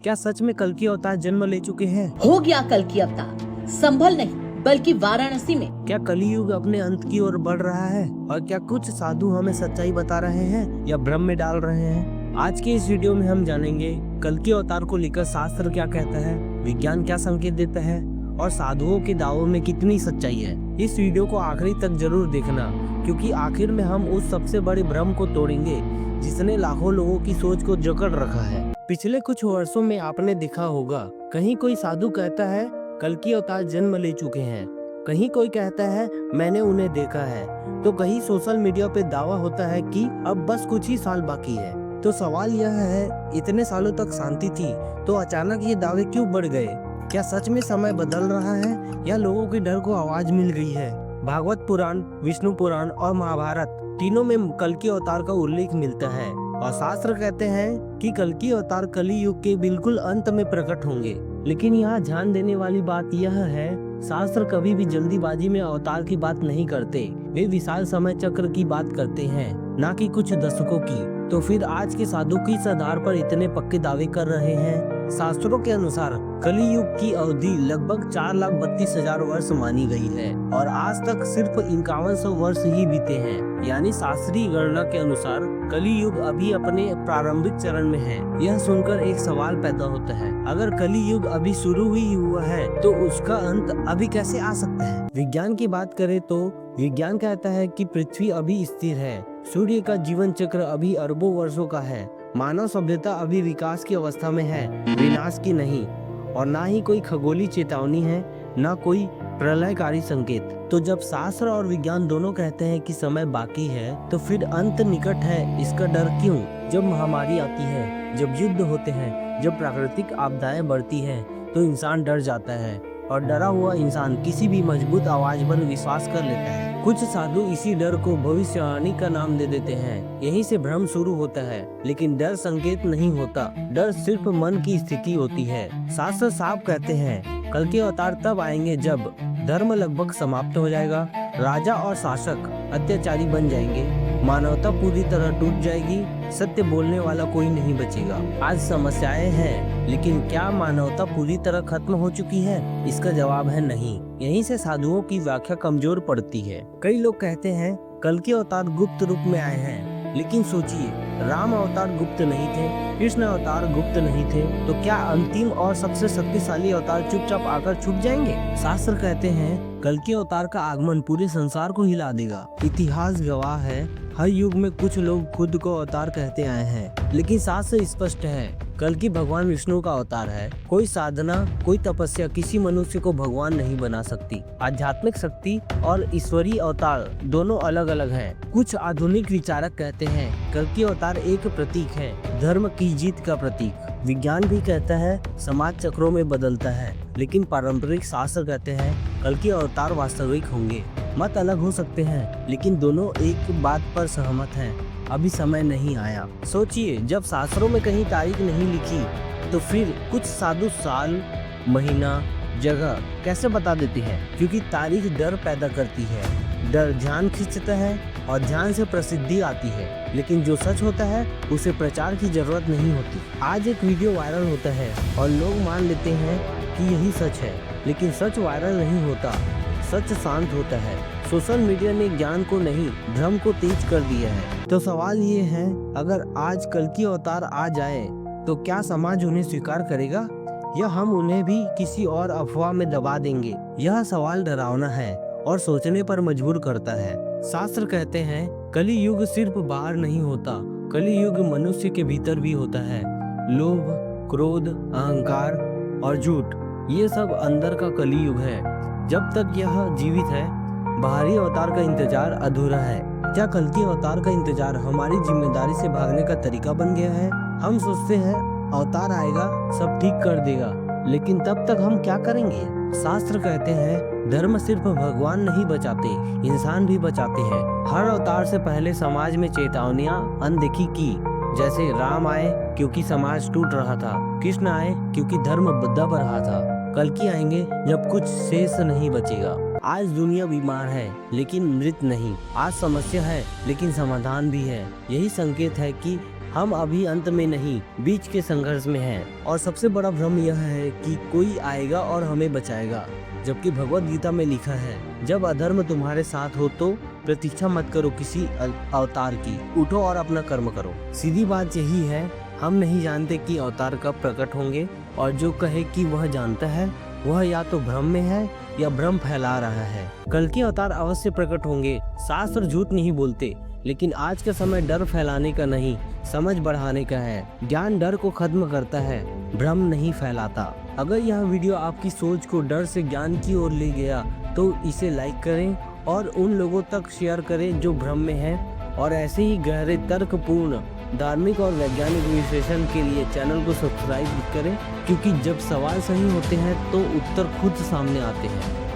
क्या सच में कल्कि अवतार जन्म ले चुके हैं? हो गया कल्कि अवतार, संभल नहीं बल्कि वाराणसी में। क्या कलियुग अपने अंत की ओर बढ़ रहा है? और क्या कुछ साधु हमें सच्चाई बता रहे हैं या भ्रम में डाल रहे हैं? आज के इस वीडियो में हम जानेंगे कल्कि अवतार को लेकर शास्त्र क्या कहता है, विज्ञान क्या संकेत देता है और साधुओं के दावों में कितनी सच्चाई है। इस वीडियो को आखिरी तक जरूर देखना, क्योंकि आखिर में हम उस सबसे बड़े भ्रम को तोड़ेंगे जिसने लाखों लोगों की सोच को जकड़ रखा है। पिछले कुछ वर्षों में आपने देखा होगा, कहीं कोई साधु कहता है कल्कि अवतार जन्म ले चुके हैं, कहीं कोई कहता है मैंने उन्हें देखा है, तो कहीं सोशल मीडिया पे दावा होता है कि अब बस कुछ ही साल बाकी है। तो सवाल यह है, इतने सालों तक शांति थी तो अचानक ये दावे क्यों बढ़ गए? क्या सच में समय बदल रहा है या लोगों के डर को आवाज मिल गई है? भागवत पुराण, विष्णु पुराण और महाभारत तीनों में कल्कि अवतार का उल्लेख मिलता है और शास्त्र कहते हैं कि कल्कि अवतार कली युग के बिल्कुल अंत में प्रकट होंगे। लेकिन यहाँ ध्यान देने वाली बात यह है, शास्त्र कभी भी जल्दीबाजी में अवतार की बात नहीं करते। वे विशाल समय चक्र की बात करते हैं, न कि कुछ दशकों की। तो फिर आज के साधु किस आधार पर इतने पक्के दावे कर रहे हैं? शास्त्रों के अनुसार कली युग की अवधि लगभग 4,32,000 वर्ष मानी गई है और आज तक सिर्फ 5100 वर्ष ही बीते हैं। यानी शास्त्रीय गणना के अनुसार कली युग अभी अपने प्रारंभिक चरण में है। यह सुनकर एक सवाल पैदा होता है, अगर कली युग अभी शुरू ही हुआ है तो उसका अंत अभी कैसे आ सकता है? विज्ञान की बात करें तो विज्ञान कहता है कि पृथ्वी अभी स्थिर है, सूर्य का जीवन चक्र अभी अरबों वर्षों का है, मानव सभ्यता अभी विकास की अवस्था में है, विनाश की नहीं। और ना ही कोई खगोलीय चेतावनी है, ना कोई प्रलयकारी संकेत। तो जब शास्त्र और विज्ञान दोनों कहते हैं कि समय बाकी है, तो फिर अंत निकट है, इसका डर क्यों? जब महामारी आती है, जब युद्ध होते हैं, जब प्राकृतिक आपदाएं बढ़ती हैं, तो इंसान डर जाता है और डरा हुआ इंसान किसी भी मजबूत आवाज पर विश्वास कर लेता है। कुछ साधु इसी डर को भविष्यवाणी का नाम दे देते हैं। यहीं से भ्रम शुरू होता है। लेकिन डर संकेत नहीं होता, डर सिर्फ मन की स्थिति होती है। शास्त्र साफ कहते हैं कल्कि अवतार तब आएंगे जब धर्म लगभग समाप्त हो जाएगा, राजा और शासक अत्याचारी बन जाएंगे, मानवता पूरी तरह टूट जाएगी, सत्य बोलने वाला कोई नहीं बचेगा। आज समस्याएं हैं, लेकिन क्या मानवता पूरी तरह खत्म हो चुकी है? इसका जवाब है नहीं। यहीं से साधुओं की व्याख्या कमजोर पड़ती है। कई लोग कहते हैं कल्कि अवतार गुप्त रूप में आए हैं, लेकिन सोचिए, राम अवतार गुप्त नहीं थे, कृष्ण अवतार गुप्त नहीं थे, तो क्या अंतिम और सबसे शक्तिशाली अवतार चुपचाप आकर छुप जाएंगे? शास्त्र कहते हैं कल्कि अवतार का आगमन पूरे संसार को हिला देगा। इतिहास गवाह है, हर युग में कुछ लोग खुद को अवतार कहते आए हैं, लेकिन शास्त्र स्पष्ट है कल्कि भगवान विष्णु का अवतार है। कोई साधना, कोई तपस्या किसी मनुष्य को भगवान नहीं बना सकती। आध्यात्मिक शक्ति और ईश्वरीय अवतार दोनों अलग अलग हैं। कुछ आधुनिक विचारक कहते हैं कल्कि अवतार एक प्रतीक है, धर्म की जीत का प्रतीक। विज्ञान भी कहता है समाज चक्रों में बदलता है, लेकिन पारंपरिक शास्त्र कहते हैं कल्कि अवतार वास्तविक होंगे। मत अलग हो सकते हैं, लेकिन दोनों एक बात पर सहमत हैं, अभी समय नहीं आया। सोचिए, जब शास्त्रों में कहीं तारीख नहीं लिखी, तो फिर कुछ साधु साल, महीना, जगह कैसे बता देते हैं? क्योंकि तारीख डर पैदा करती है, डर ध्यान खींचता है और ध्यान से प्रसिद्धि आती है। लेकिन जो सच होता है उसे प्रचार की जरूरत नहीं होती। आज एक वीडियो वायरल होता है और लोग मान लेते हैं कि यही सच है, लेकिन सच वायरल नहीं होता, सच शांत होता है। सोशल मीडिया ने ज्ञान को नहीं, भ्रम को तेज कर दिया है। तो सवाल ये है, अगर आज कल्कि अवतार आ जाए तो क्या समाज उन्हें स्वीकार करेगा या हम उन्हें भी किसी और अफवाह में दबा देंगे? यह सवाल डरावना है और सोचने पर मजबूर करता है। शास्त्र कहते हैं कली युग सिर्फ बाहर नहीं होता, कली युग मनुष्य के भीतर भी होता है। लोभ, क्रोध, अहंकार और झूठ, ये सब अंदर का कली युग है। जब तक यह जीवित है, बाहरी अवतार का इंतजार अधूरा है। क्या कल्कि अवतार का इंतजार हमारी जिम्मेदारी से भागने का तरीका बन गया है? हम सोचते हैं अवतार आएगा, सब ठीक कर देगा, लेकिन तब तक हम क्या करेंगे? शास्त्र कहते हैं धर्म सिर्फ भगवान नहीं बचाते, इंसान भी बचाते हैं। हर अवतार से पहले समाज में चेतावनियां अनदेखी की, जैसे राम आए क्योंकि समाज टूट रहा था, कृष्ण आए क्योंकि धर्म दब रहा था, कल्कि आएंगे जब कुछ शेष नहीं बचेगा। आज दुनिया बीमार है लेकिन मृत नहीं, आज समस्या है लेकिन समाधान भी है। यही संकेत है कि हम अभी अंत में नहीं, बीच के संघर्ष में हैं। और सबसे बड़ा भ्रम यह है कि कोई आएगा और हमें बचाएगा, जबकि भगवत गीता में लिखा है, जब अधर्म तुम्हारे साथ हो तो प्रतीक्षा मत करो किसी अवतार की, उठो और अपना कर्म करो। सीधी बात यही है, हम नहीं जानते कि अवतार कब प्रकट होंगे, और जो कहे कि वह जानता है वह या तो भ्रम में है या भ्रम फैला रहा है। कल के अवतार अवश्य प्रकट होंगे, शास्त्र झूठ नहीं बोलते, लेकिन आज का समय डर फैलाने का नहीं, समझ बढ़ाने का है। ज्ञान डर को खत्म करता है, भ्रम नहीं फैलाता। अगर यह वीडियो आपकी सोच को डर से ज्ञान की ओर ले गया तो इसे लाइक करें और उन लोगों तक शेयर करें जो भ्रम में हैं। और ऐसे ही गहरे तर्कपूर्ण धार्मिक और वैज्ञानिक विश्लेषण के लिए चैनल को सब्सक्राइब करें, क्योंकि जब सवाल सही होते हैं तो उत्तर खुद सामने आते हैं।